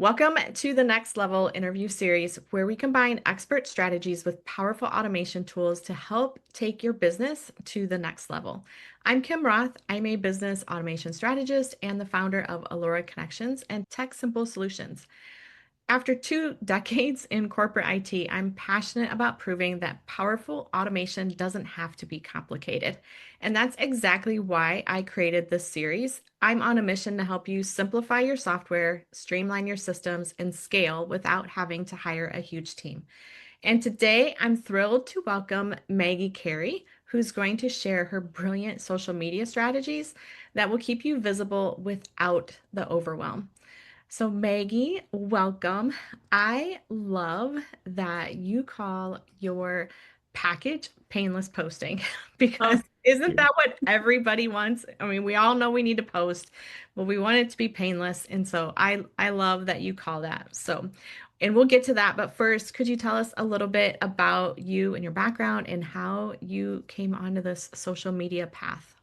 Welcome to the Next Level interview series, where we combine expert strategies with powerful automation tools to help take your business to the next level. I'm Kim Roth. I'm a business automation strategist and the founder of Allura Connections and Tech Simple Solutions. After 2 decades in corporate IT, I'm passionate about proving that powerful automation doesn't have to be complicated. And that's exactly why I created this series. I'm on a mission to help you simplify your software, streamline your systems, and scale without having to hire a huge team. And today I'm thrilled to welcome Maggie Carey, who's going to share her brilliant social media strategies that will keep you visible without the overwhelm. So, Maggie, welcome. I love that you call your package painless posting Oh, because thank isn't you. that what everybody wants? I mean, we all know we need to post, but we want it to be painless. And so I love that you call that. So, and we'll get to that. But first, could you tell us a little bit about you and your background and how you came onto this social media path?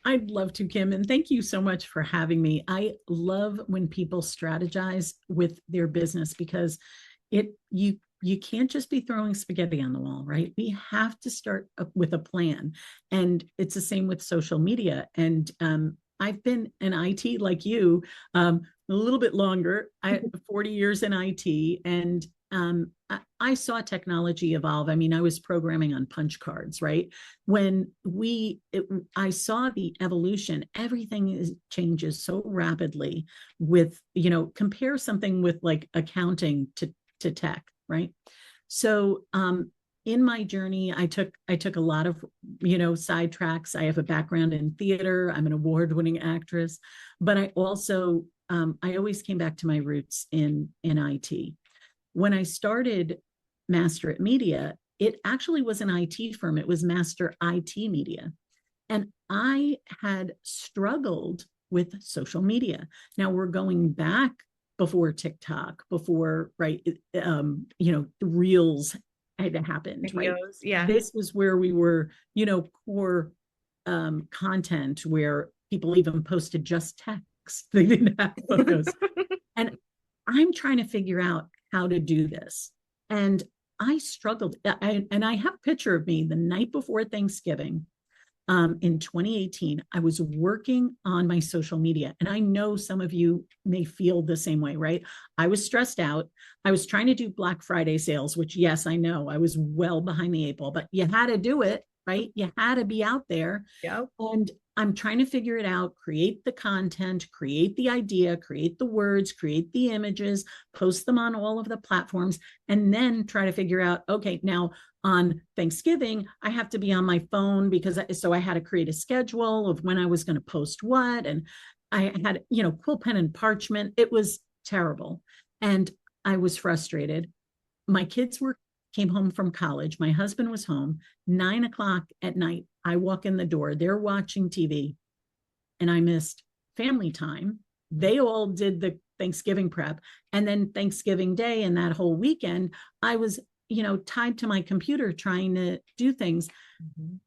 I'd love to, Kim, and thank you so much for having me. I love when people strategize with their business because you can't just be throwing spaghetti on the wall, right? We have to start with a plan, and it's the same with social media. And I've been in IT like you, a little bit longer. I 40 years in IT, and I saw technology evolve. I mean, I was programming on punch cards, right? I saw the evolution. Changes so rapidly. Compare something with like accounting to tech, right? So, in my journey, I took a lot of sidetracks. I have a background in theater. I'm an award-winning actress, but I always came back to my roots in IT. When I started Master at Media, it actually was an IT firm. It was Master IT Media. And I had struggled with social media. Now we're going back before TikTok, before, right, the reels had happened, right? Videos, yeah. This was where we were, core content where people even posted just text. They didn't have photos. And I'm trying to figure out how to do this. And I struggled. And I have a picture of me the night before Thanksgiving in 2018. I was working on my social media. And I know some of you may feel the same way, right? I was stressed out. I was trying to do Black Friday sales, which, yes, I know I was well behind the eight ball, but you had to do it, right? You had to be out there. Yep. And I'm trying to figure it out, create the content, create the idea, create the words, create the images, post them on all of the platforms, and then try to figure out, okay, now on Thanksgiving, I have to be on my phone so I had to create a schedule of when I was going to post what. And I had, quill pen and parchment. It was terrible. And I was frustrated. My kids came home from college. My husband was home. 9 o'clock at night, I walk in the door. They're watching TV, and I missed family time. They all did the Thanksgiving prep, and then Thanksgiving Day and that whole weekend, I was, tied to my computer trying to do things Mhm.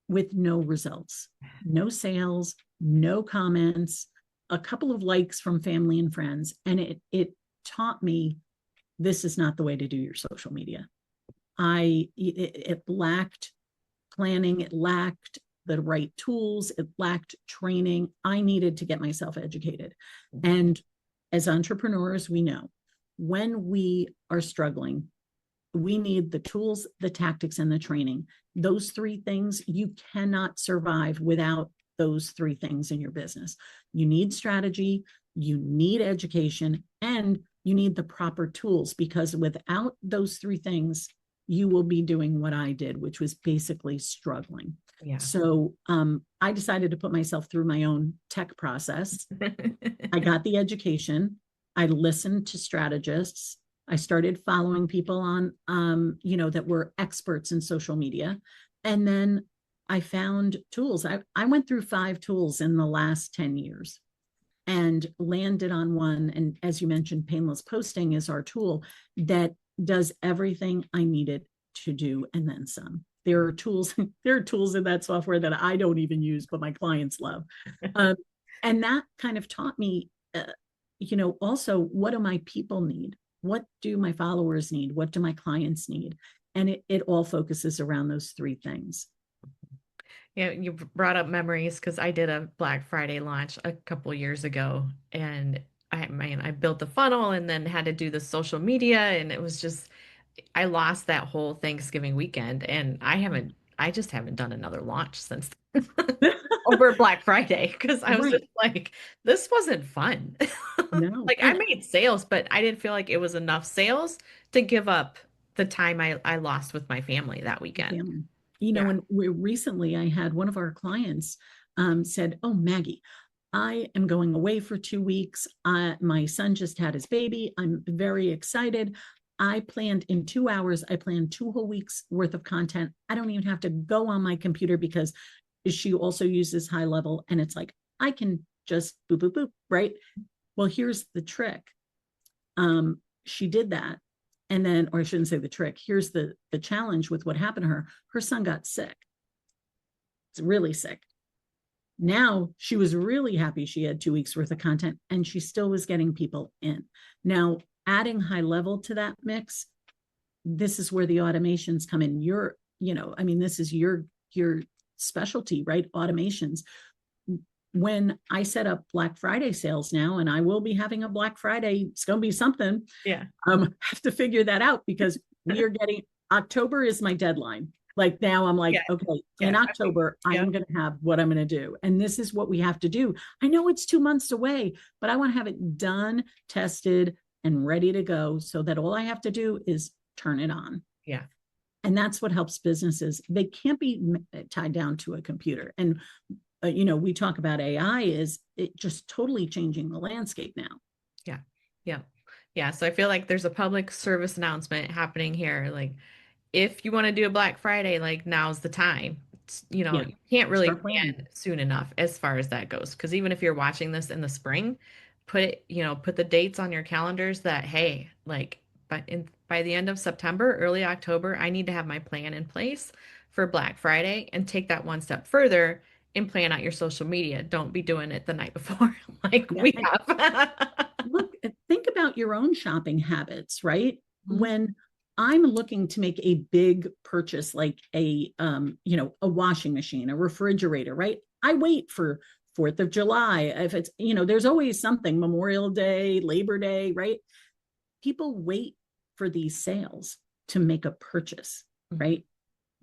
with no results, no sales, no comments, a couple of likes from family and friends, and it taught me this is not the way to do your social media. It lacked planning, it lacked the right tools, it lacked training. I needed to get myself educated. And as entrepreneurs, we know when we are struggling, we need the tools, the tactics, and the training. Those three things, you cannot survive without those three things in your business. You need strategy, you need education, and you need the proper tools, because without those three things, you will be doing what I did, which was basically struggling. Yeah. So I decided to put myself through my own tech process. I got the education. I listened to strategists. I started following people on, that were experts in social media. And then I found tools. I went through 5 tools in the last 10 years and landed on one. And as you mentioned, painless posting is our tool that does everything I needed to do and then some. There are tools, there are tools in that software that I don't even use, but my clients love. Um, and that kind of taught me. also, what do my people need? What do my followers need? What do my clients need? And it all focuses around those three things. Yeah, you brought up memories because I did a Black Friday launch a couple years ago, and I built the funnel and then had to do the social media, and it was just I lost that whole Thanksgiving weekend, and I just haven't done another launch since over Black Friday because I was Right. just like, this wasn't fun. No. Like I made sales, but I didn't feel like it was enough sales to give up the time I lost with my family that weekend. Family. Yeah. When we recently I had one of our clients said, "Oh, Maggie, I am going away for 2 weeks. My son just had his baby. I'm very excited. I planned in 2 hours, I planned 2 whole weeks worth of content. I don't even have to go on my computer because she also uses high level. And it's like, I can just boop, boop, boop, right? Well, here's the trick. She did that. And then, or I shouldn't say the trick. Here's the challenge with what happened to her. Her son got sick. It's really sick. Now she was really happy she had 2 weeks worth of content and she still was getting people in. Now, adding high level to that mix, this is where the automations come in. This is your specialty, right? Automations. When I set up Black Friday sales now, and I will be having a Black Friday, it's going to be something. Yeah. Have to figure that out because we are getting October is my deadline. Like now I'm like, Yeah. okay, in Yeah. October, I Yeah. am going to have what I'm going to do. And this is what we have to do. I know it's 2 months away, but I want to have it done, tested, and ready to go so that all I have to do is turn it on. Yeah. And that's what helps businesses. They can't be tied down to a computer. And, we talk about AI is it just totally changing the landscape now. Yeah. Yeah. Yeah. So I feel like there's a public service announcement happening here. Like, if you want to do a Black Friday, like now's the time. Yeah. You can't really Start planning. plan soon enough as far as that goes. Because even if you're watching this in the spring, put the dates on your calendars that, hey, like, by the end of September, early October, I need to have my plan in place for Black Friday and take that one step further and plan out your social media. Don't be doing it the night before, like Yeah. we have. Look, think about your own shopping habits, right? Mhm. When I'm looking to make a big purchase like a washing machine, a refrigerator, right? I wait for 4th of July. If it's, there's always something, Memorial Day, Labor Day, right? People wait for these sales to make a purchase, right?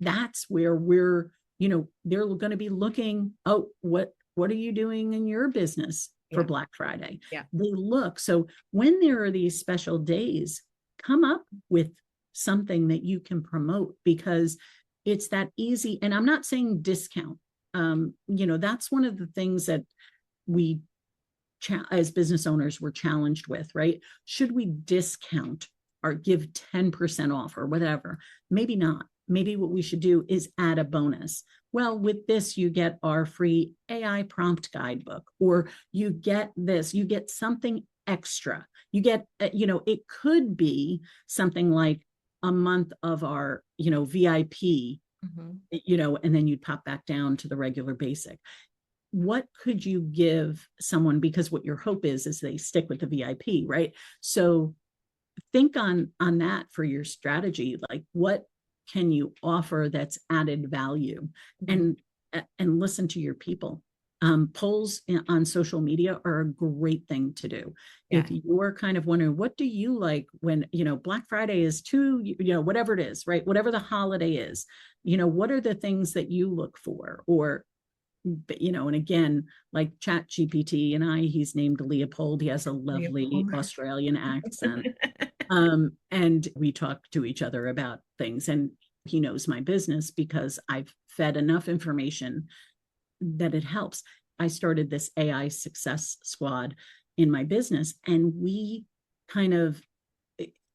That's where they're going to be looking, oh, what are you doing in your business for Yeah. Black Friday? Yeah. They look. So when there are these special days, come up with something that you can promote because it's that easy. And I'm not saying discount. That's one of the things that we as business owners we're challenged with, right? Should we discount or give 10% off or whatever? Maybe not. Maybe what we should do is add a bonus. Well, with this, you get our free AI prompt guidebook, or you get this, you get something extra. You get, it could be something like a month of our, VIP, and then you'd pop back down to the regular basic. What could you give someone? Because what your hope is they stick with the VIP, right? So think on that for your strategy. Like, what can you offer that's added value? Mhm. And listen to your people. Polls on social media are a great thing to do. Yeah. If you're kind of wondering, what do you like when, Black Friday is too, whatever it is, right? Whatever the holiday is, what are the things that you look for? Or, and again, like Chat GPT he's named Leopold. He has a lovely Leopold. Australian accent. And we talk to each other about things, and he knows my business because I've fed enough information that it helps. I started this AI success squad in my business, and we kind of,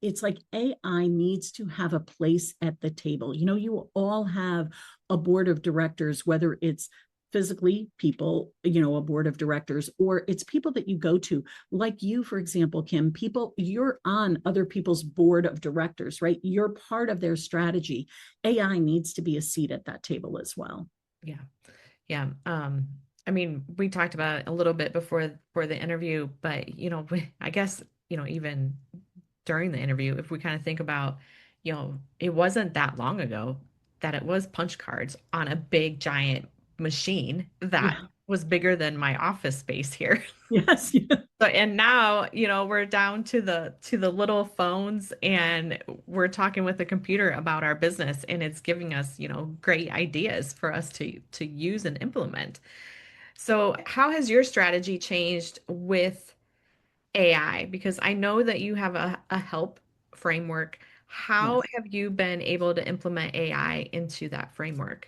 it's like AI needs to have a place at the table. You all have a board of directors, whether it's physically people, a board of directors, or it's people that you go to, like you, for example, Kim, you're on other people's board of directors, right? You're part of their strategy. AI needs to be a seat at that table as well. Yeah. Yeah. I mean, we talked about it a little bit before for the interview, but I guess, even during the interview, if we kind of think about, it wasn't that long ago that it was punch cards on a big giant machine that Yeah. was bigger than my office space here. Yes. Yeah. So, and now, we're down to the little phones and we're talking with the computer about our business and it's giving us, great ideas for us to use and implement. So, how has your strategy changed with AI? Because I know that you have a help framework. How Yes. have you been able to implement AI into that framework?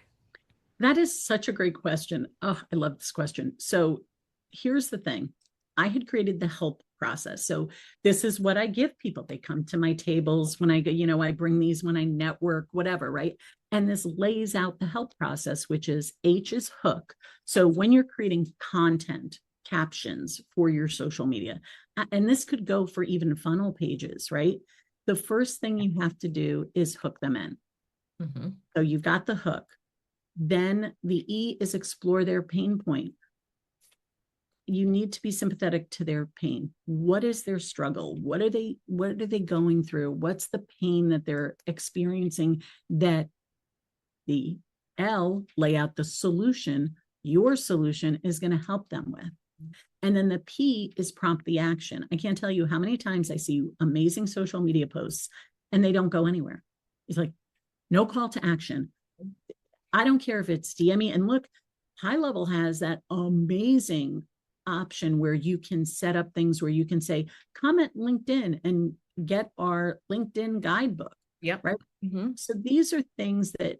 That is such a great question. Oh, I love this question. So here's the thing. I had created the help process. So this is what I give people. They come to my tables when I go, I bring these when I network, whatever, right? And this lays out the help process, which is H is hook. So when you're creating content, captions for your social media, and this could go for even funnel pages, right? The first thing you have to do is hook them in. Hmm. So you've got the hook. Then the E is explore their pain point. You need to be sympathetic to their pain. What is their struggle? What are they going through? What's the pain that they're experiencing? That the L, lay out the solution, your solution is going to help them with. And then the P is prompt the action. I can't tell you how many times I see amazing social media posts and they don't go anywhere. It's like no call to action. I don't care if it's DME. And look, High Level has that amazing option where you can set up things where you can say, comment LinkedIn and get our LinkedIn guidebook, Yep. right? Hmm. So these are things that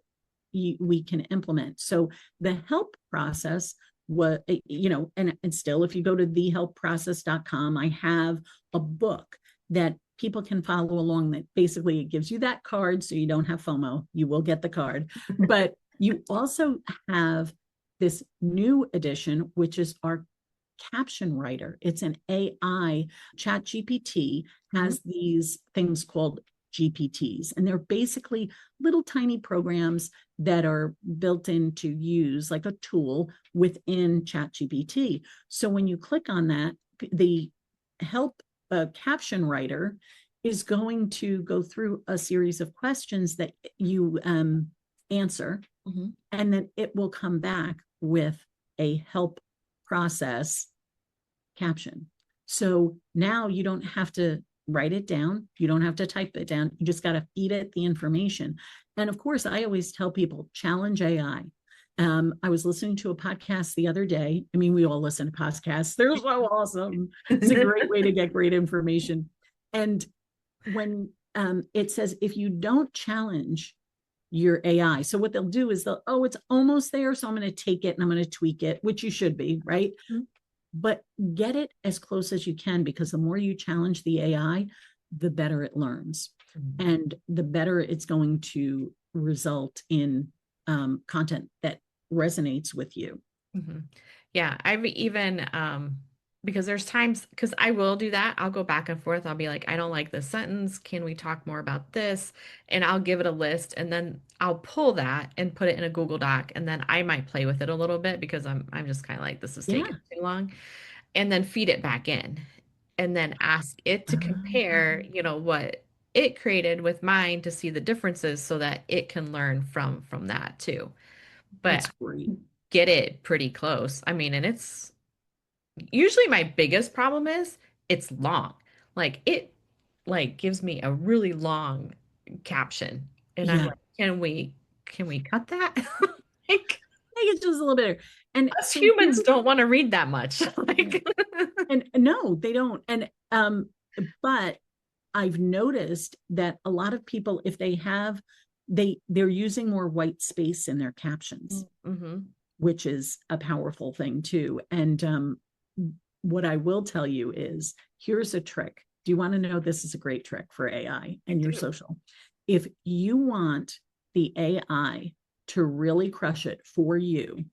we can implement. So the help process, what, and still, if you go to thehelpprocess.com, I have a book that people can follow along that basically it gives you that card so you don't have FOMO. You will get the card. But you also have this new edition, which is our caption writer. It's an AI. Chat GPT has these things called GPTs, and they're basically little tiny programs that are built in to use like a tool within Chat GPT. So when you click on that, the help caption writer is going to go through a series of questions that you answer, Hmm. and then it will come back with a help process caption. So now you don't have to write it down. You don't have to type it down. You just got to feed it the information. And of course, I always tell people challenge AI. I was listening to a podcast the other day. I mean, we all listen to podcasts. They're so awesome. It's a great way to get great information. And when it says, if you don't challenge your AI, so what they'll do is oh, it's almost there. So I'm going to take it and I'm going to tweak it, which you should be, right? But get it as close as you can, because the more you challenge the AI, the better it learns and the better it's going to result in content that resonates with you. Hmm. Yeah, I've even because there's times because I will do that. I'll go back and forth. I'll be like, I don't like this sentence. Can we talk more about this? And I'll give it a list and then I'll pull that and put it in a Google Doc and then I might play with it a little bit because I'm just kind of like this is taking Yeah. too long and then feed it back in and then ask it to compare, what it created with mine to see the differences so that it can learn from that too. But That's great. get it pretty close. I mean, and it's usually my biggest problem is it's long. Like it gives me a really long caption and I'm Yeah. like, can we cut that? Like I think it's just a little bit. And us so humans here's, don't want to read that much. Like and no, they don't. And, but I've noticed that a lot of people, if they have, they're using more white space in their captions, hmm. which is a powerful thing too. And what I will tell you is here's a trick. Do you want to know? This is a great trick for AI I and your do. social. If you want the AI to really crush it for you,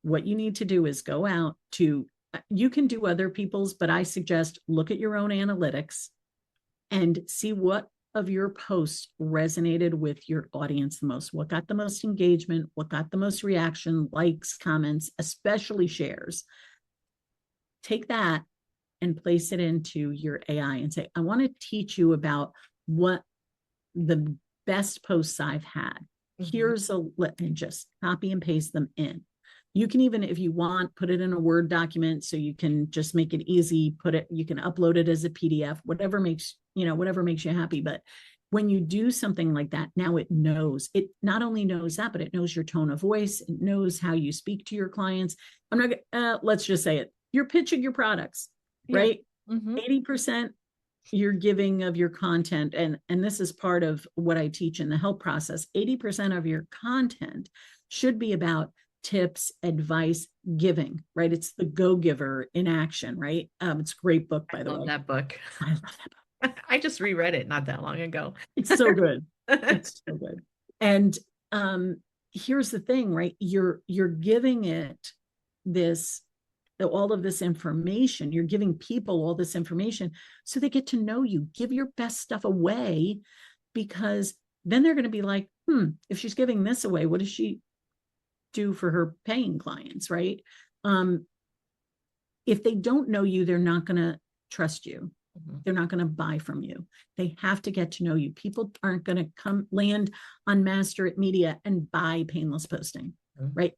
what you need to do is go out to, you can do other people's, but I suggest look at your own analytics and see what of your posts resonated with your audience the most? What got the most engagement? What got the most reaction, likes, comments, especially shares? Take that and place it into your AI and say, I want to teach you about what the best posts I've had. Mhm. Here's a, and just copy and paste them in. You can even, if you want, put it in a Word document so you can just make it easy, put it, you can upload it as a PDF, whatever makes, whatever makes you happy. But when you do something like that, now it not only knows that, but it knows your tone of voice, it knows how you speak to your clients. I'm not, let's just say it. You're pitching your products, Yeah. right? Mhm. 80% you're giving of your content, and this is part of what I teach in the help process. 80% of your content should be about tips, advice, giving, right? It's the go giver in action, right? It's a great book, I by the love way. that book. I love that book. I just reread it not that long ago. It's so good. It's so good. And here's the thing, right? You're giving it this, all of this information. You're giving people all this information so they get to know you. Give your best stuff away, because then they're going to be like, if she's giving this away, what does she do for her paying clients, right? Um, if they don't know you, they're not going to trust you. Mhm. They're not going to buy from you. They have to get to know you. People aren't going to come land on Master at Media and buy painless posting, Mhm. right?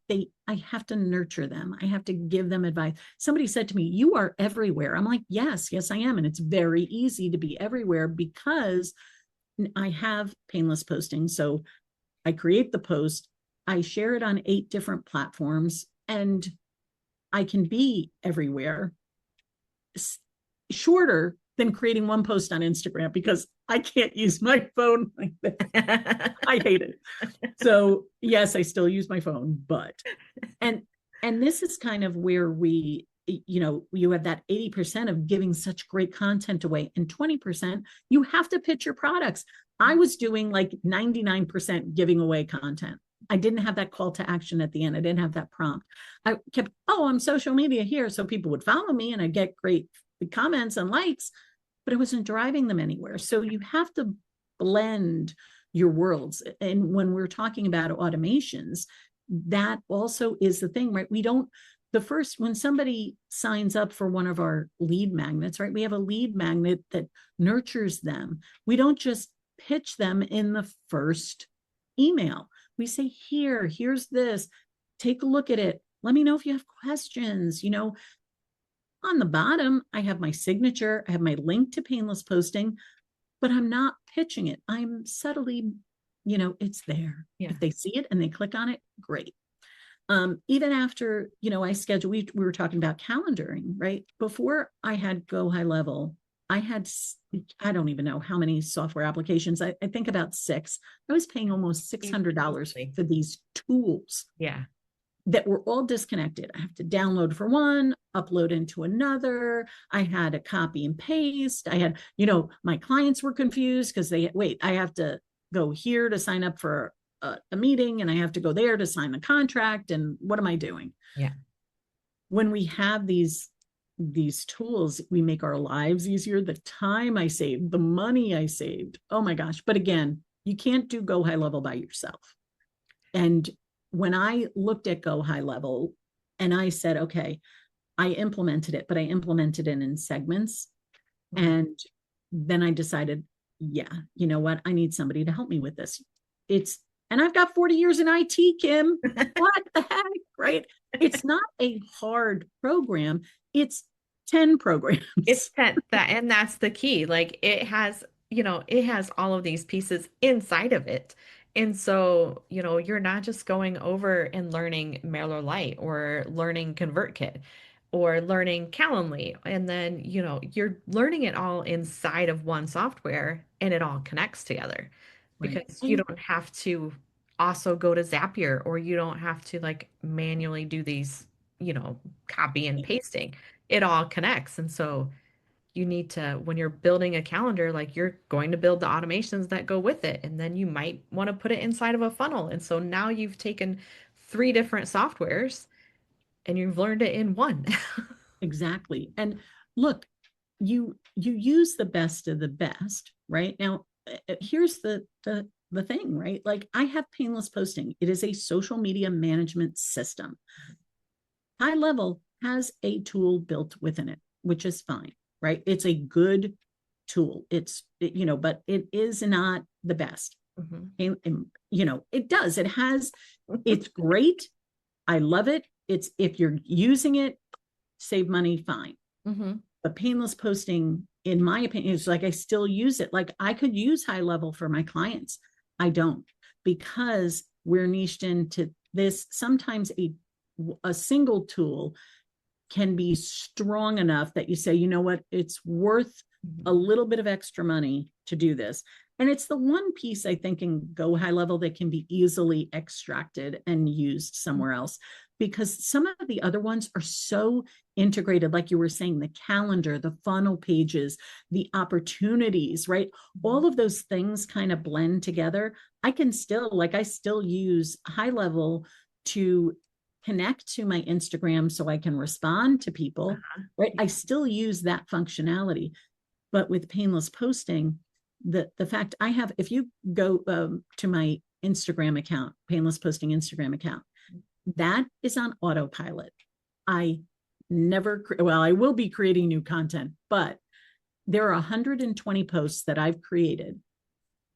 I have to nurture them. I have to give them advice. Somebody said to me, "You are everywhere." I'm like, yes, I am. And it's very easy to be everywhere because I have painless posting. So I create the post, I share it on 8 different platforms, and I can be everywhere, shorter than creating one post on Instagram because I can't use my phone like this. I hate it. So yes, I still use my phone, but and and this is kind of where we, you have that 80% of giving such great content away, and 20% you have to pitch your products. I was doing like 99% giving away content. I didn't have that call to action at the end. I didn't have that prompt. I kept, I'm social media here, so people would follow me and I get great comments and likes, but it wasn't driving them anywhere. So you have to blend your worlds. And when we're talking about automations, that also is the thing, right? We don't, when somebody signs up for one of our lead magnets, right? We have a lead magnet that nurtures them. We don't just pitch them in the first email. We say, here's this, take a look at it. Let me know if you have questions. On the bottom, I have my signature, I have my link to painless posting, but I'm not pitching it. I'm subtly, it's there. Yeah. If they see it and they click on it, great. Even after, I schedule, we were talking about calendaring, right? Before I had Go High Level, I don't even know how many software applications. I think about 6. I was paying almost $600 Easily. for these tools Yeah. that were all disconnected. I have to download for one, upload into another. I had a copy and paste. I had, my clients were confused because I have to go here to sign up for a meeting, and I have to go there to sign the contract. And what am I doing? Yeah. When we have these tools, we make our lives easier. The time I saved, the money I saved. Oh my gosh. But again, you can't do Go High Level by yourself. And when I looked at Go High Level and I said, okay, I implemented it, but I implemented it in segments. Mhm. And then I decided, yeah, you know what? I need somebody to help me with this. And I've got 40 years in IT, Kim. What the heck, right? It's not a hard program. It's 10 It's programs. and that's the key. Like it has all of these pieces inside of it. And so, you're not just going over and learning MailerLite or learning ConvertKit or learning Calendly. And then, you're learning it all inside of one software and it all connects together Right. because you And don't have to also go to Zapier or you don't have to like manually do these, copy and pasting. It all connects. And so you need to, when you're building a calendar, like you're going to build the automations that go with it. And then you might want to put it inside of a funnel. And so now you've taken 3 different softwares and you've learned it in one. exactly. And look, you use the best of the best, right? Now, here's the thing, right? Like I have painless posting. It is a social media management system. High Level has a tool built within it, which is fine, right? It's a good tool. But it is not the best. Mm-hmm. It's great. I love it. It's, if you're using it, save money, fine. Mm-hmm. But painless posting, in my opinion, is like, I still use it. Like I could use High Level for my clients. I don't, because we're niched into this. Sometimes a single tool can be strong enough that you say, you know what, it's worth a little bit of extra money to do this. And it's the one piece I think in Go High Level that can be easily extracted and used somewhere else, because some of the other ones are so integrated, like you were saying, the calendar, the funnel pages, the opportunities, right? All of those things kind of blend together. I still use High Level to connect to my Instagram so I can respond to people, right? I still use that functionality. But with painless posting, the fact I have, if you go to my Instagram account, painless posting Instagram account, that is on autopilot. I I will be creating new content, but there are 120 posts that I've created,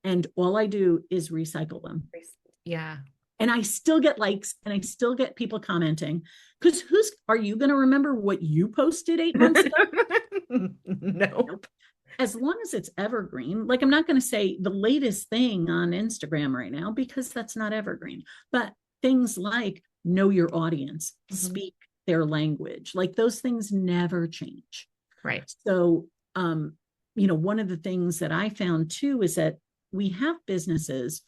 and all I do is recycle them. Yeah. And I still get likes and I still get people commenting, because are you going to remember what you posted 8 months ago? Nope. As long as it's evergreen, like I'm not going to say the latest thing on Instagram right now, because that's not evergreen, but things like know your audience, speak their language, like those things never change. Right. So, one of the things that I found too is that we have businesses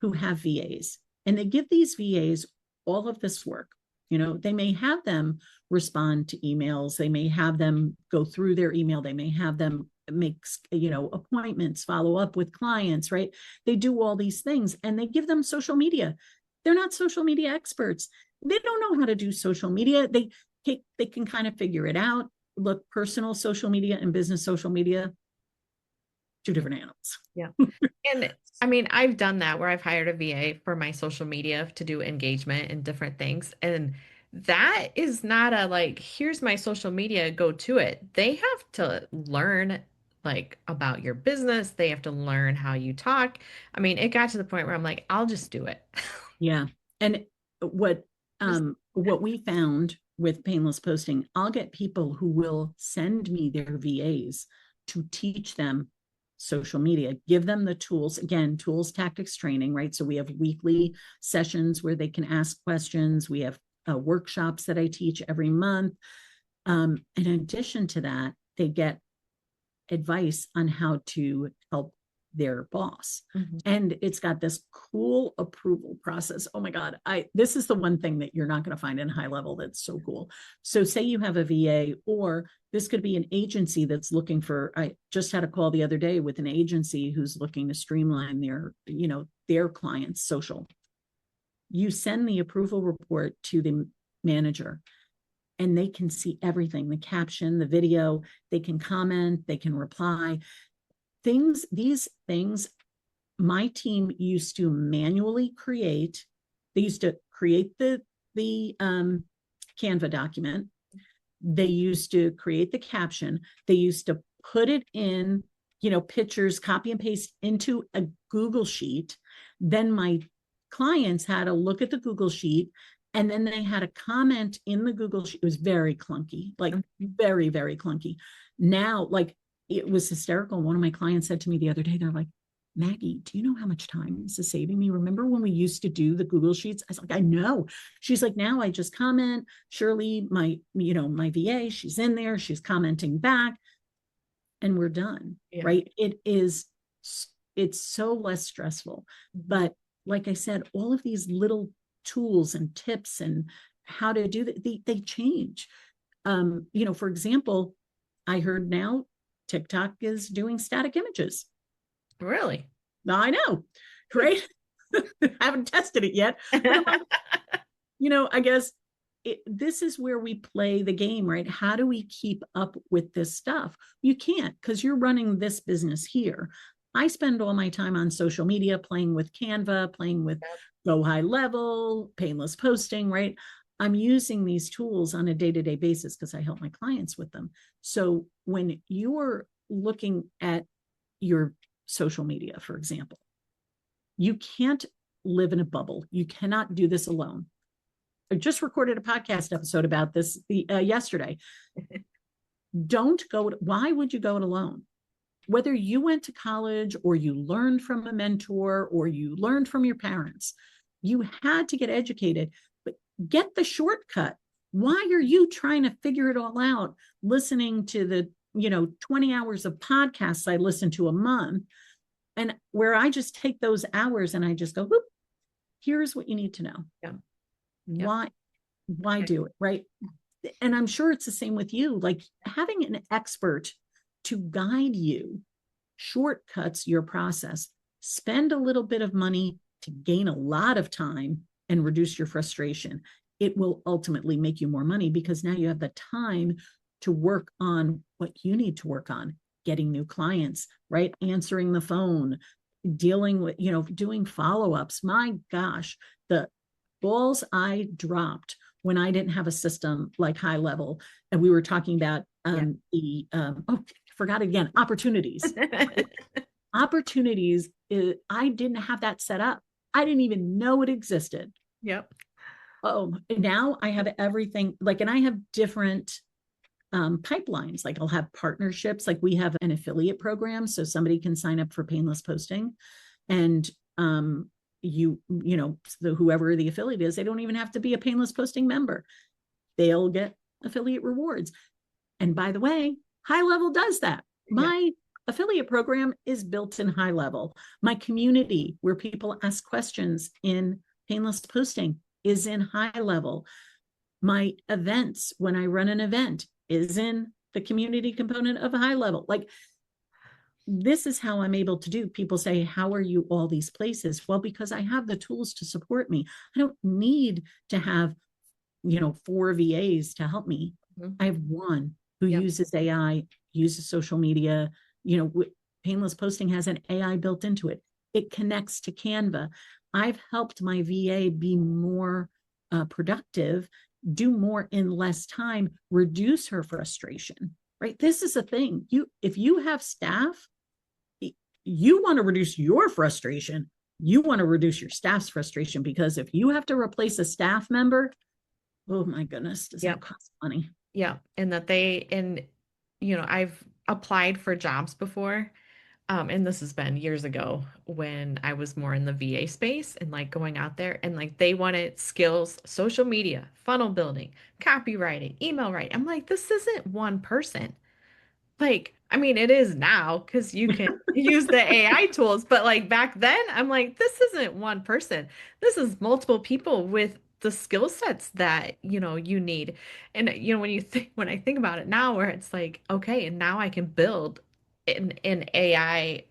who have VAs, and they give these VAs all of this work. They may have them respond to emails. They may have them go through their email. They may have them make, appointments, follow up with clients, right? They do all these things, and they give them social media. They're not social media experts. They don't know how to do social media. They can kind of figure it out. Look, personal social media and business social media, two different animals. Yeah. And I mean, I've done that where I've hired a VA for my social media to do engagement and different things. And that is not a like, here's my social media, go to it. They have to learn like about your business. They have to learn how you talk. I mean, it got to the point where I'm like, I'll just do it. Yeah. And what Just, what we found with painless posting, I'll get people who will send me their VAs to teach them social media, give them the tools, again, tools, tactics, training, right? So we have weekly sessions where they can ask questions. We have workshops that I teach every month. In addition to that, they get advice on how to help their boss. And it's got this cool approval process. Oh my God. This is the one thing that you're not going to find in High Level that's so cool. So say you have a VA, or this could be an agency that's looking for, I just had a call the other day with an agency who's looking to streamline their clients' social. You send the approval report to the manager, and they can see everything, the caption, the video, they can comment, they can reply. These things my team used to manually create. They used to create the Canva document. They used to create the caption. They used to put it in, pictures, copy and paste into a Google Sheet. Then my clients had to look at the Google Sheet, and then they had a comment in the Google Sheet. It was very clunky, like very, very clunky. Now, like, it was hysterical. One of my clients said to me the other day, they're like, Maggie, do you know how much time this is saving me? Remember when we used to do the Google Sheets? I was like, I know. She's like, now I just comment. Shirley, my VA, she's in there, she's commenting back, and we're done. Yeah. Right? It's so less stressful. But like I said, all of these little tools and tips and how to do that, they change. For example, I heard now TikTok is doing static images. Really? I know, right? Haven't tested it yet. I guess this is where we play the game, right? How do we keep up with this stuff? You can't, because you're running this business here. I spend all my time on social media, playing with Canva, playing with Yep. Go High Level, painless posting, right? I'm using these tools on a day-to-day basis because I help my clients with them. So when you're looking at your social media, for example, you can't live in a bubble. You cannot do this alone. I just recorded a podcast episode about this yesterday. Don't go. Why would you go it alone? Whether you went to college or you learned from a mentor or you learned from your parents, you had to get educated, but get the shortcut. Why are you trying to figure it all out? Listening to the 20 hours of podcasts I listen to a month, and where I just take those hours and I just go, whoop, here's what you need to know. Yeah. Yeah. Why do it, right? And I'm sure it's the same with you. Like having an expert to guide you shortcuts your process. Spend a little bit of money to gain a lot of time and reduce your frustration. It will ultimately make you more money because now you have the time to work on what you need to work on, getting new clients, right? Answering the phone, dealing with, doing follow-ups. My gosh, the balls I dropped when I didn't have a system like High Level. And we were talking about forgot again, opportunities. Opportunities, I didn't have that set up. I didn't even know it existed. Yep. Oh, now I have everything and I have different pipelines. Like I'll have partnerships. Like we have an affiliate program, so somebody can sign up for painless posting, and whoever the affiliate is, they don't even have to be a painless posting member. They'll get affiliate rewards. And by the way, High Level does that. My affiliate program is built in High Level. My community where people ask questions in painless posting is in High Level. My events, when I run an event, is in the community component of High Level. Like, this is how I'm able to do. People say, how are you all these places? Well, because I have the tools to support me. I don't need to have, 4 VAs to help me. Mm-hmm. I have one who uses AI, uses social media. Painless posting has an AI built into it. It connects to Canva. I've helped my VA be more productive, do more in less time, reduce her frustration, right? This is a thing. If you have staff, you want to reduce your frustration. You want to reduce your staff's frustration, because if you have to replace a staff member, oh my goodness, does that cost money? Yeah. And I've applied for jobs before. And this has been years ago when I was more in the VA space and going out there, and they wanted skills, social media, funnel building, copywriting, email writing. I'm like, this isn't one person. I mean, it is now because you can use the AI tools, but back then, I'm like, this isn't one person. This is multiple people with the skill sets that, you need. And, when I think about it now, where it's like, okay, and now I can build an AI,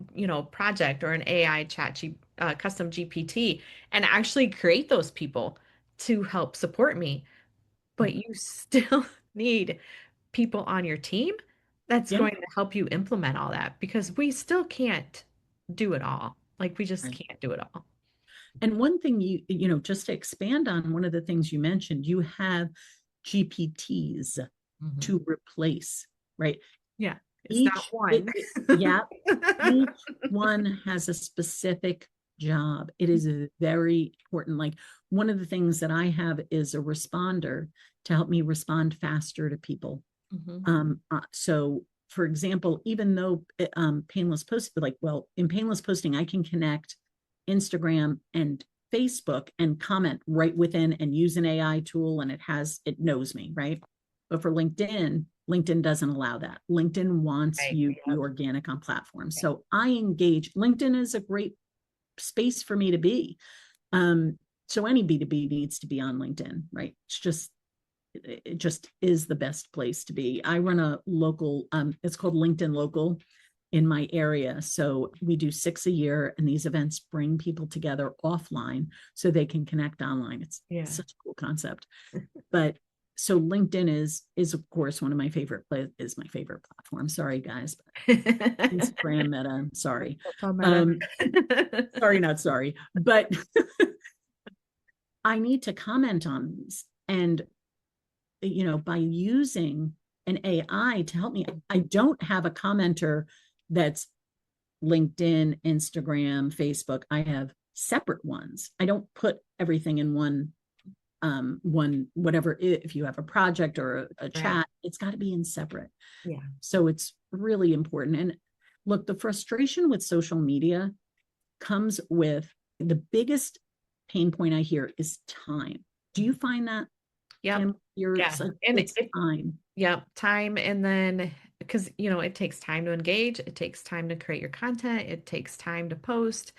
project or an AI custom GPT and actually create those people to help support me. But you still need people on your team that's Yeah. going to help you implement all that, because we still can't do it all. We just Right. can't do it all. And one thing just to expand on one of the things you mentioned, you have GPTs to replace, right? Yeah. It's not Each, one. yeah, each one has a specific job. It is very important. Like one of the things that I have is a responder to help me respond faster to people. So for example, even though painless post, in painless posting, I can connect Instagram and Facebook and comment right within and use an AI tool, and it knows me, right? But for LinkedIn doesn't allow that. LinkedIn wants you to be organic on platforms. So I engage. LinkedIn is a great space for me to be. So any B2B needs to be on LinkedIn, right? It just is the best place to be. I run a local, it's called LinkedIn Local in my area. So we do 6 a year, and these events bring people together offline so they can connect online. It's such a cool concept. But so LinkedIn is of course one of my favorite is my favorite platform. Sorry guys, Instagram, Meta, sorry. Sorry, not sorry, but I need to comment on these. And, by using an AI to help me, I don't have a commenter that's LinkedIn, Instagram, Facebook. I have separate ones. I don't put everything in one, whatever, if you have a project or a chat, right, it's got to be in separate. Yeah. So it's really important. And look, the frustration with social media comes with the biggest pain point I hear is time. Do you find that? Yeah. Yeah. And it's time. Yeah. Time. And then, because, it takes time to engage. It takes time to create your content. It takes time to post,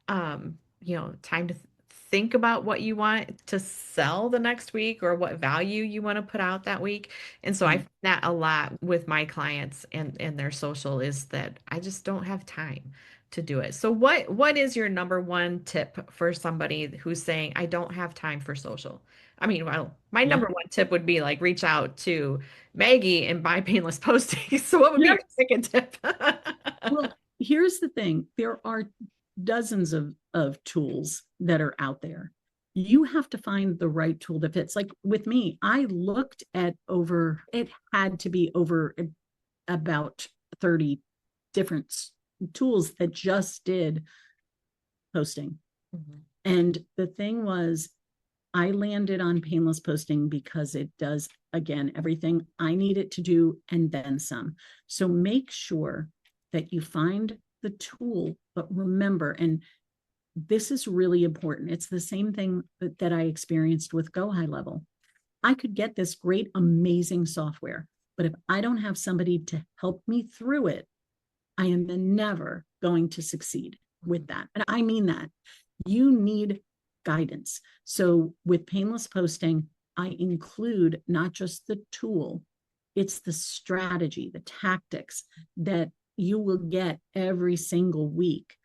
time to think about what you want to sell the next week or what value you want to put out that week. And so I find that a lot with my clients and their social is that I just don't have time to do it. So what is your number one tip for somebody who's saying, I don't have time for social? I mean, well, my number one tip would be like reach out to Maggie and buy painless posting. So what would be your second tip? Well, here's the thing. There are dozens of tools that are out there. You have to find the right tool that fits. Like with me, I looked at it had to be over about 30 different tools that just did posting. Mm-hmm. And the thing was, I landed on painless posting because it does, again, everything I need it to do and then some. So make sure that you find the tool, but remember, and this is really important. It's the same thing that I experienced with Go High Level. I could get this great, amazing software, but if I don't have somebody to help me through it, I am never going to succeed with that. And I mean that. You need guidance. So with painless posting, I include not just the tool, it's the strategy, the tactics that you will get every single week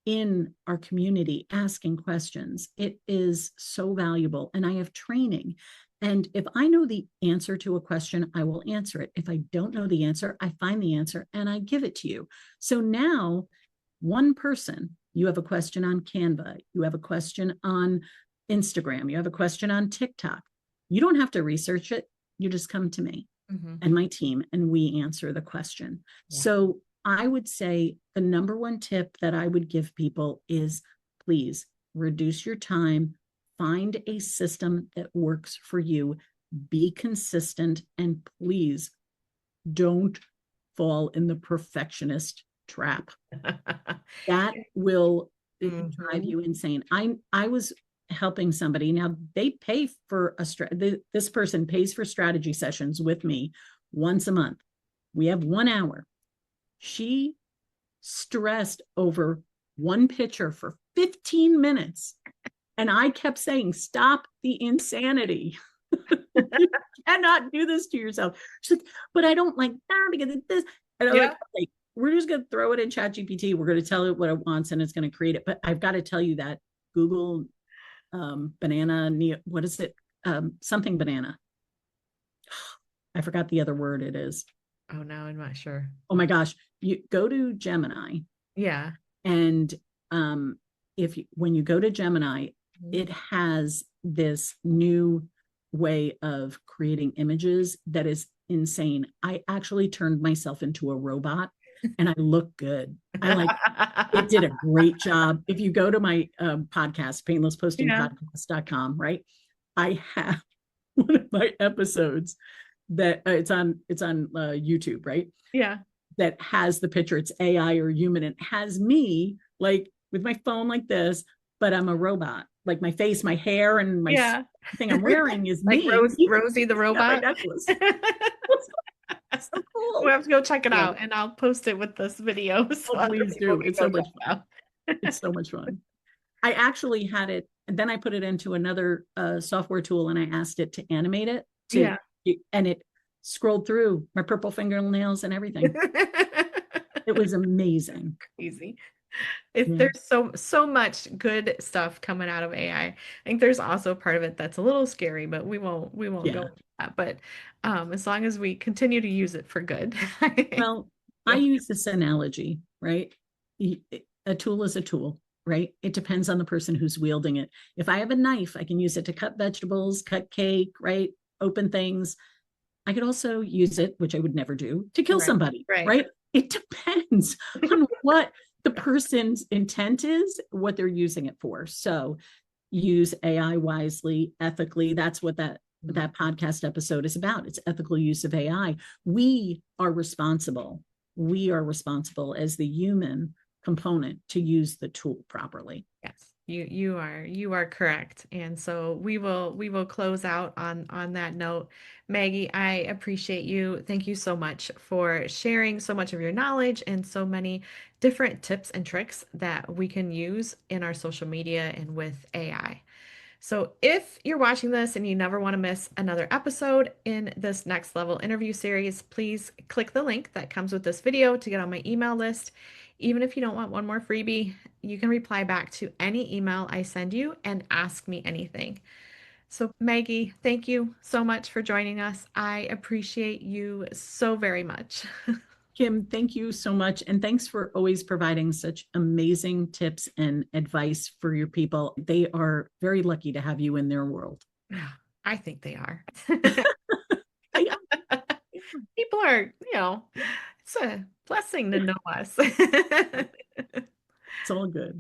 in our community asking questions. It is so valuable. And I have training. And if I know the answer to a question, I will answer it. If I don't know the answer, I find the answer and I give it to you. So now, one person, you have a question on Canva, you have a question on Instagram, you have a question on TikTok. You don't have to research it. You just come to me and my team, and we answer the question. Yeah. So I would say the number one tip that I would give people is please reduce your time, find a system that works for you, be consistent, and please don't fall in the perfectionist trap. That will drive you insane. I was helping somebody. Now they pay for this person pays for strategy sessions with me once a month. We have 1 hour. She stressed over one picture for 15 minutes. And I kept saying, stop the insanity. You cannot do this to yourself. She's like, but I don't like that because of this. And I'm like, okay, we're just going to throw it in ChatGPT. We're going to tell it what it wants and it's going to create it. But I've got to tell you that Google banana, what is it? Something banana. I forgot the other word it is. Oh, no, I'm not sure. Oh my gosh. You go to Gemini. Yeah. And when you go to Gemini, it has this new way of creating images that is insane. I actually turned myself into a robot and I look good. It did a great job. If you go to my podcast, painlesspostingpodcast.com, right? I have one of my episodes that it's on YouTube, right? Yeah. That has the picture. It's AI or human. And it has me like with my phone like this, but I'm a robot. Like my face, my hair, and my thing I'm wearing is like me. Rosie the robot. So cool. We'll have to go check it out, and I'll post it with this video. So please do. It's so much fun. It's so much fun. I actually had it, and then I put it into another software tool, and I asked it to animate it. And it scrolled through my purple fingernails and everything. It was amazing. Crazy. There's Yeah. so much good stuff coming out of AI. I think there's also part of it that's a little scary, but we won't go Yeah. into that. But as long as we continue to use it for good, Well, I yeah, use this analogy, right? A tool is a tool, right? It depends on the person who's wielding it. If I have a knife, I can use it to cut vegetables, cut cake, right? Open things. I could also use it, which I would never do, to kill right, somebody, right. right? It depends on what the person's intent is, what they're using it for. So use AI wisely, ethically. That's what that podcast episode is about. It's ethical use of AI. We are responsible. We are responsible as the human component to use the tool properly. Yes, you are correct. And so we will close out on that note. Maggie, I appreciate you. Thank you so much for sharing so much of your knowledge and so many different tips and tricks that we can use in our social media and with AI. So, if you're watching this and you never want to miss another episode in this next level interview series, please click the link that comes with this video to get on my email list. Even if you don't want one more freebie, you can reply back to any email I send you and ask me anything. So, Maggie, thank you so much for joining us. I appreciate you so very much. Kim, thank you so much. And thanks for always providing such amazing tips and advice for your people. They are very lucky to have you in their world. I think they are. I, People are, it's a blessing to know us. it's all good.